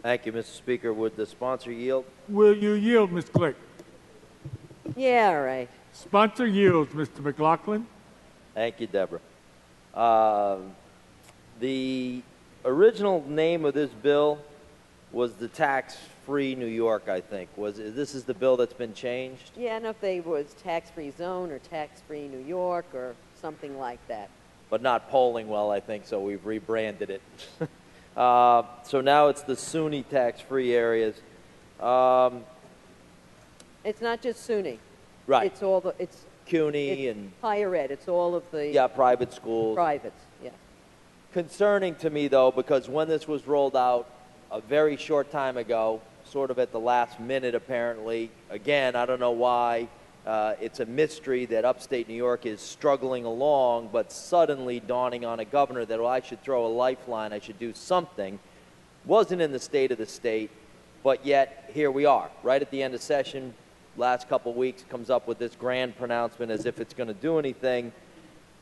Thank you, Mr. Speaker. Would the sponsor yield? Will you yield, Ms. Clerk? Yeah, all right. Sponsor yields, Mr. McLaughlin. Thank you, Deborah. The original name of this bill was the tax-free New York, I think. This is the bill that's been changed? Yeah, I don't know if they was tax-free zone or tax-free New York or something like that. But not polling well, I think, so we've rebranded it. So now it's the SUNY tax-free areas. It's not just SUNY. Right. It's all the, it's CUNY and higher ed. It's all of the private schools. privates, yeah. Concerning to me, though, because when this was rolled out a very short time ago, sort of at the last minute, apparently, again, I don't know why, it's a mystery that upstate New York is struggling along, but suddenly dawning on a governor that, well, I should throw a lifeline, I should do something. Wasn't in the state of the state, but yet here we are, right at the end of session. Last couple of weeks comes up with this grand pronouncement as if it's going to do anything,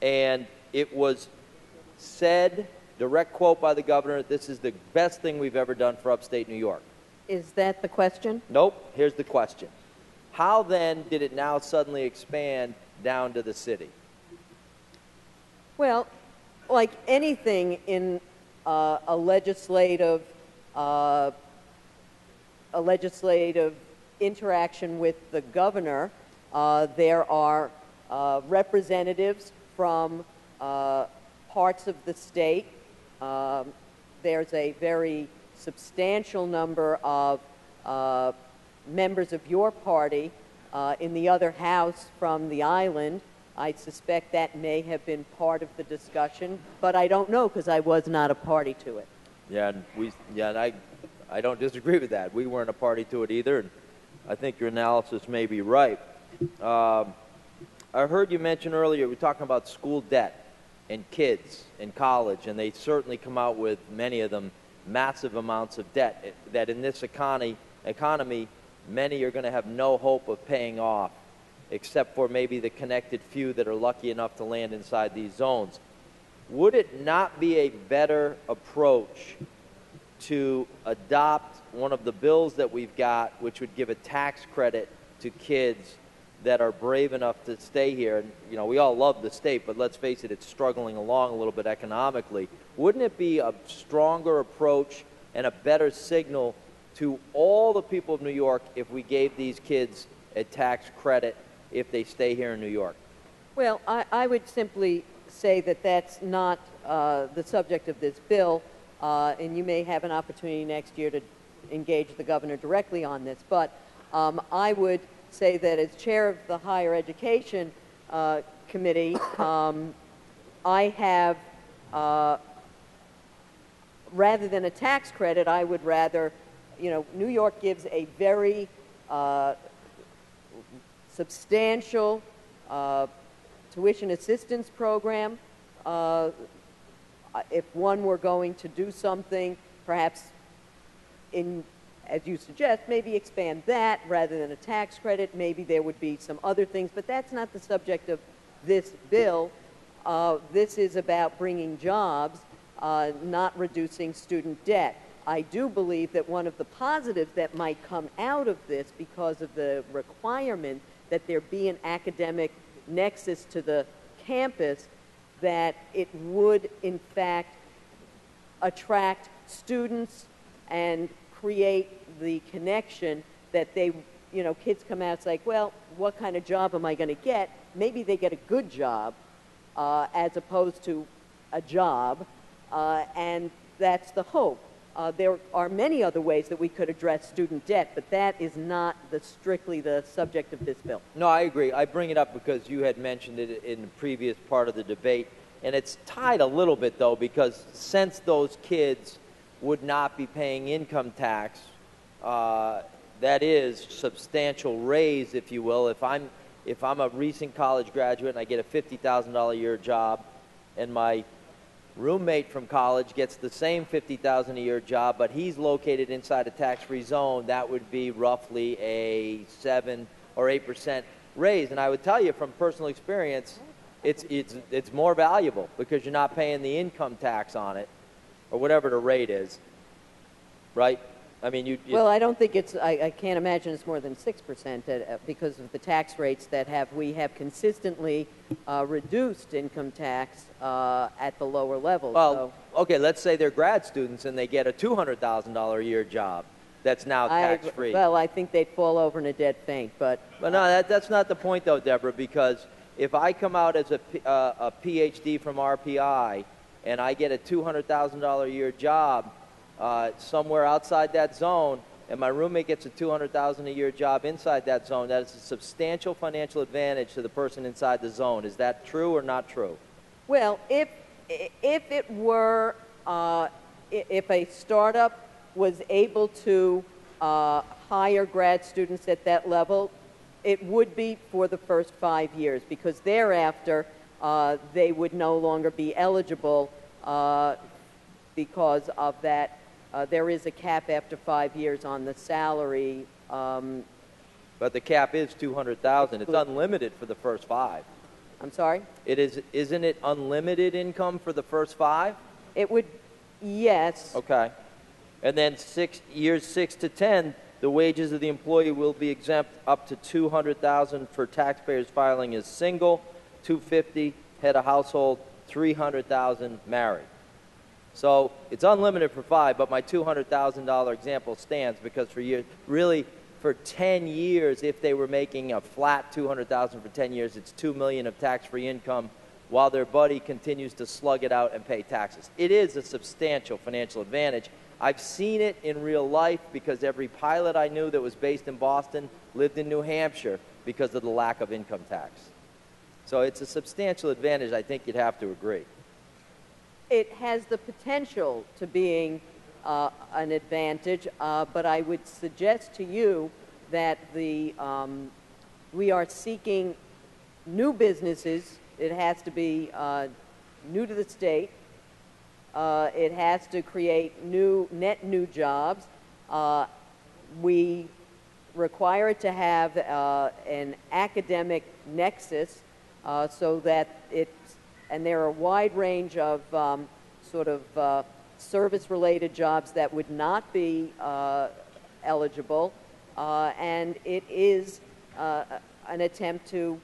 and it was said, direct quote by the governor, this is the best thing we've ever done for upstate New York. Is that the question? Nope. Here's the question. How then did it now suddenly expand down to the city? Well, like anything in a legislative interaction with the governor, there are representatives from parts of the state. There's a very substantial number of members of your party in the other house from the island. I suspect that may have been part of the discussion, but I don't know because I was not a party to it. Yeah, and I don't disagree with that. We weren't a party to it either, and I think your analysis may be right. I heard you mention earlier, we were talking about school debt and kids in college, and they certainly come out with, many of them, massive amounts of debt that in this economy, many are going to have no hope of paying off, except for maybe the connected few that are lucky enough to land inside these zones. Would it not be a better approach to adopt one of the bills that we've got, which would give a tax credit to kids that are brave enough to stay here? And, you know, we all love the state, but let's face it, it's struggling along a little bit economically. Wouldn't it be a stronger approach and a better signal to all the people of New York if we gave these kids a tax credit if they stay here in New York? Well, I would simply say that that's not the subject of this bill, and you may have an opportunity next year to engage the governor directly on this, but I would say that as chair of the Higher Education Committee, I have, rather than a tax credit, I would rather, you know, New York gives a very substantial tuition assistance program. If one were going to do something, perhaps in, as you suggest, maybe expand that rather than a tax credit. Maybe there would be some other things, but that's not the subject of this bill. This is about bringing jobs, not reducing student debt. I do believe that one of the positives that might come out of this, because of the requirement that there be an academic nexus to the campus, that it would in fact attract students and create the connection that they, you know, kids come out, it's like, well, what kind of job am I going to get? Maybe they get a good job as opposed to a job, and that's the hope. There are many other ways that we could address student debt, but that is not strictly the subject of this bill. No, I agree. I bring it up because you had mentioned it in the previous part of the debate, and it's tied a little bit, though, because since those kids would not be paying income tax, that is substantial raise, if you will. If I'm a recent college graduate and I get a $50,000 a year job, and my roommate from college gets the same $50,000 a year job, but he's located inside a tax-free zone, that would be roughly a 7 or 8% raise. And I would tell you from personal experience, it's more valuable because you're not paying the income tax on it, or whatever the rate is, right? I mean, Well, I don't think it's, I can't imagine it's more than 6% because of the tax rates that we have consistently reduced income tax at the lower levels. well, okay, let's say they're grad students and they get a $200,000 a year job that's now tax-free. Well, I think they'd fall over in a dead faint, but... But no, that's not the point, though, Deborah, because if I come out as a PhD from RPI and I get a $200,000 a year job somewhere outside that zone, and my roommate gets a $200,000 a year job inside that zone, that is a substantial financial advantage to the person inside the zone. Is that true or not true? Well, if it were, if a startup was able to hire grad students at that level, it would be for the first 5 years, because thereafter they would no longer be eligible because of that. There is a cap after 5 years on the salary. But the cap is $200,000. It's unlimited for the first 5. I'm sorry? Isn't it unlimited income for the first 5? It would, yes. Okay. And then years 6 to 10, the wages of the employee will be exempt up to $200,000 for taxpayers filing as single, $250,000 head of household, $300,000 married. So it's unlimited for 5, but my $200,000 example stands because for 10 years, if they were making a flat $200,000 for 10 years, it's $2 million of tax-free income, while their buddy continues to slug it out and pay taxes. It is a substantial financial advantage. I've seen it in real life because every pilot I knew that was based in Boston lived in New Hampshire because of the lack of income tax. So it's a substantial advantage. I think you'd have to agree. It has the potential to being an advantage, but I would suggest to you that we are seeking new businesses. It has to be new to the state. It has to create net new jobs. We require it to have an academic nexus so that and there are a wide range of service-related jobs that would not be eligible, and it is an attempt to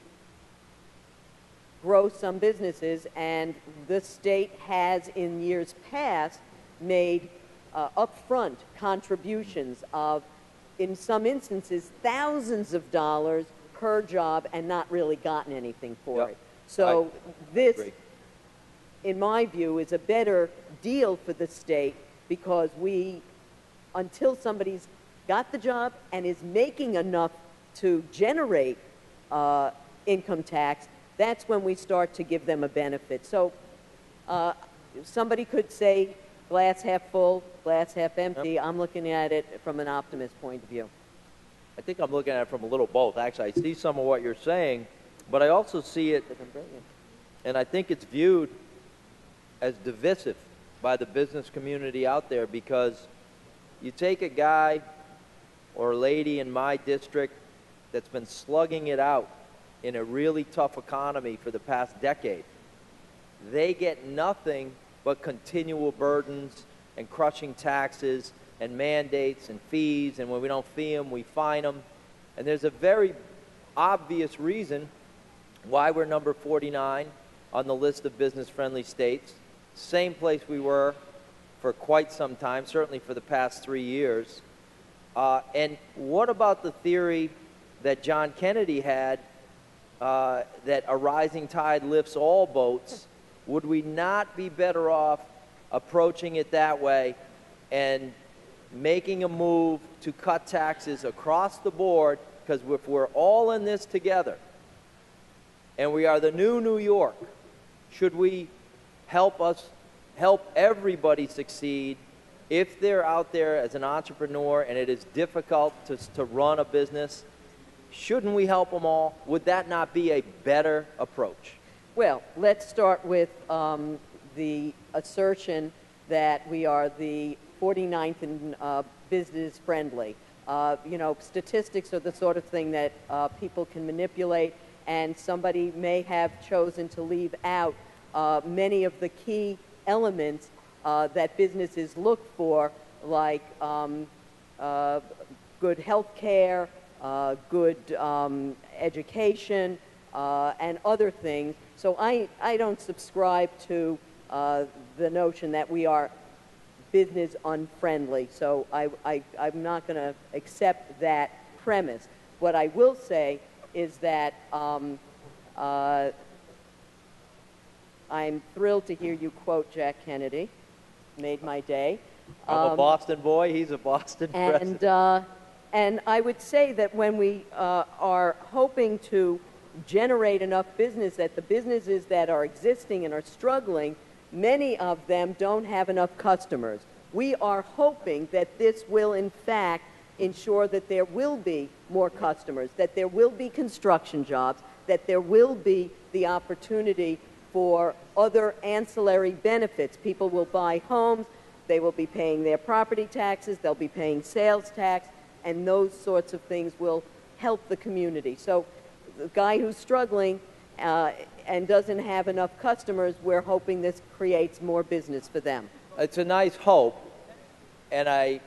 grow some businesses, and the state has in years past made upfront contributions of, in some instances, thousands of dollars per job and not really gotten anything for it. So this, in my view, is a better deal for the state because until somebody's got the job and is making enough to generate income tax, that's when we start to give them a benefit. So somebody could say glass half full, glass half empty. Yep. I'm looking at it from an optimist point of view. I think I'm looking at it from a little both. Actually, I see some of what you're saying, but I also see it, and I think it's viewed as divisive by the business community out there, because you take a guy or a lady in my district that's been slugging it out in a really tough economy for the past decade. They get nothing but continual burdens and crushing taxes and mandates and fees, and when we don't fee them, we fine them. And there's a very obvious reason why we're number 49 on the list of business-friendly states. Same place we were for quite some time, certainly for the past 3 years. And what about the theory that John Kennedy had, that a rising tide lifts all boats? Would we not be better off approaching it that way and making a move to cut taxes across the board? Because if we're all in this together and we are the new New York, should we help everybody succeed? If they're out there as an entrepreneur and it is difficult to run a business, shouldn't we help them all? Would that not be a better approach? Well, let's start with the assertion that we are the 49th in business friendly. Statistics are the sort of thing that people can manipulate, and somebody may have chosen to leave out many of the key elements that businesses look for, like good health care, good education, and other things. So I don't subscribe to the notion that we are business unfriendly. So I'm not going to accept that premise. What I will say is that I'm thrilled to hear you quote Jack Kennedy. Made my day. I'm a Boston boy. He's a Boston resident. And I would say that when we are hoping to generate enough business, that the businesses that are existing and are struggling, many of them don't have enough customers. We are hoping that this will, in fact, ensure that there will be more customers, that there will be construction jobs, that there will be the opportunity for other ancillary benefits. People will buy homes, they will be paying their property taxes, they'll be paying sales tax, and those sorts of things will help the community. So the guy who's struggling and doesn't have enough customers, we're hoping this creates more business for them. It's a nice hope, and I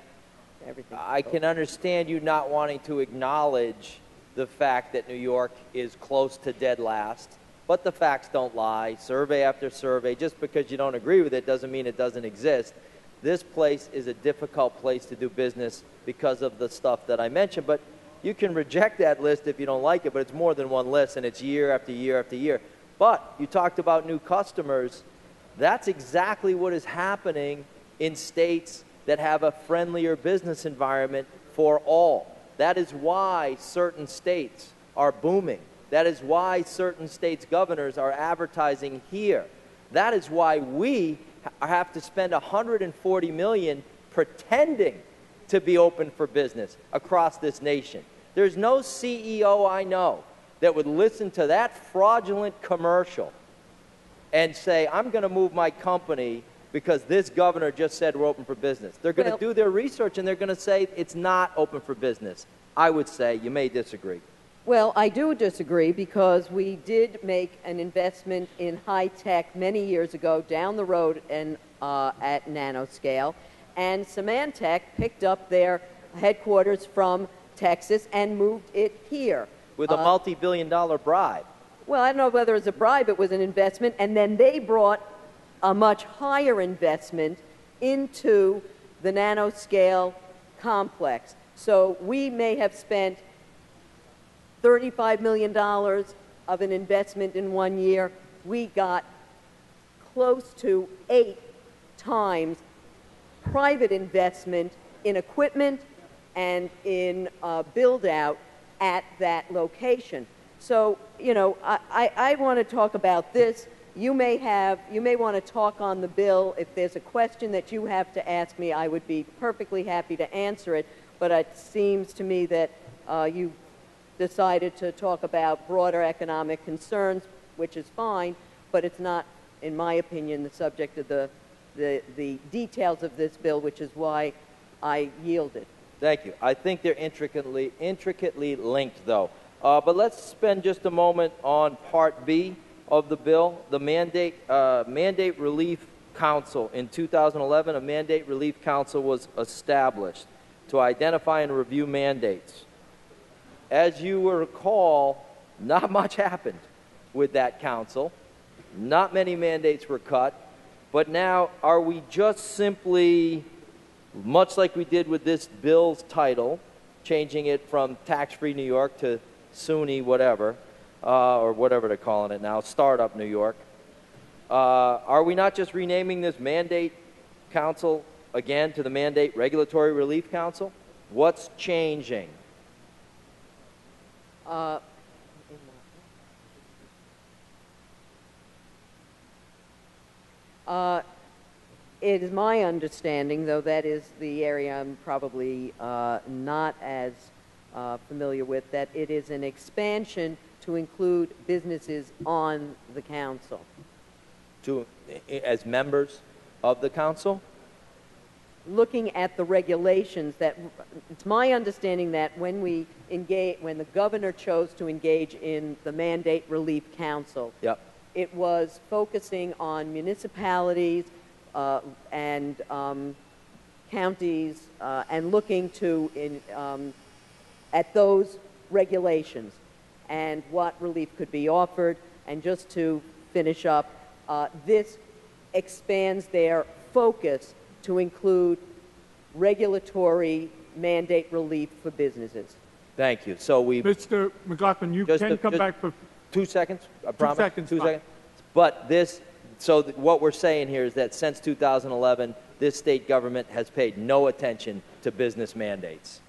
can understand you not wanting to acknowledge the fact that New York is close to dead last, but the facts don't lie. Survey after survey, just because you don't agree with it doesn't mean it doesn't exist. This place is a difficult place to do business because of the stuff that I mentioned, but you can reject that list if you don't like it, but it's more than one list, and it's year after year after year. But you talked about new customers. That's exactly what is happening in states that have a friendlier business environment for all. That is why certain states are booming. That is why certain states' governors are advertising here. That is why we have to spend $140 million pretending to be open for business across this nation. There's no CEO I know that would listen to that fraudulent commercial and say, I'm going to move my company because this governor just said we're open for business. They're going to do their research, and they're going to say it's not open for business. I would say you may disagree. Well, I do disagree, because we did make an investment in high tech many years ago down the road and at nanoscale, and Symantec picked up their headquarters from Texas and moved it here. With a multi-billion-dollar bribe. Well, I don't know whether it was a bribe, it was an investment, and then they brought a much higher investment into the nanoscale complex. So we may have spent $35 million of an investment in 1 year. We got close to 8 times private investment in equipment and in build-out at that location. So, you know, I want to talk about this. You may want to talk on the bill. If there's a question that you have to ask me, I would be perfectly happy to answer it. But it seems to me that you decided to talk about broader economic concerns, which is fine, but it's not, in my opinion, the subject of the details of this bill, which is why I yielded. Thank you. I think they're intricately linked, though. But let's spend just a moment on Part B of the bill, the Mandate Relief Council. In 2011, a Mandate Relief Council was established to identify and review mandates. As you will recall, not much happened with that council. Not many mandates were cut. But now, are we just simply, much like we did with this bill's title, changing it from tax-free New York to SUNY whatever, or whatever they're calling it now, Startup New York, are we not just renaming this Mandate Council again to the Mandate Regulatory Relief Council? What's changing? It is my understanding, though that is the area I'm probably not as familiar with, that it is an expansion to include businesses on the council. As members of the council? Looking at the regulations, that it's my understanding that when the governor chose to engage in the Mandate Relief Council, yep, it was focusing on municipalities and counties and looking at those regulations and what relief could be offered. And just to finish up, this expands their focus to include regulatory mandate relief for businesses. Thank you. So we Mr. McLaughlin, you can come back for 2 seconds. I promise. 2 seconds. 2 fine. seconds. But what we're saying here is that since 2011, this state government has paid no attention to business mandates.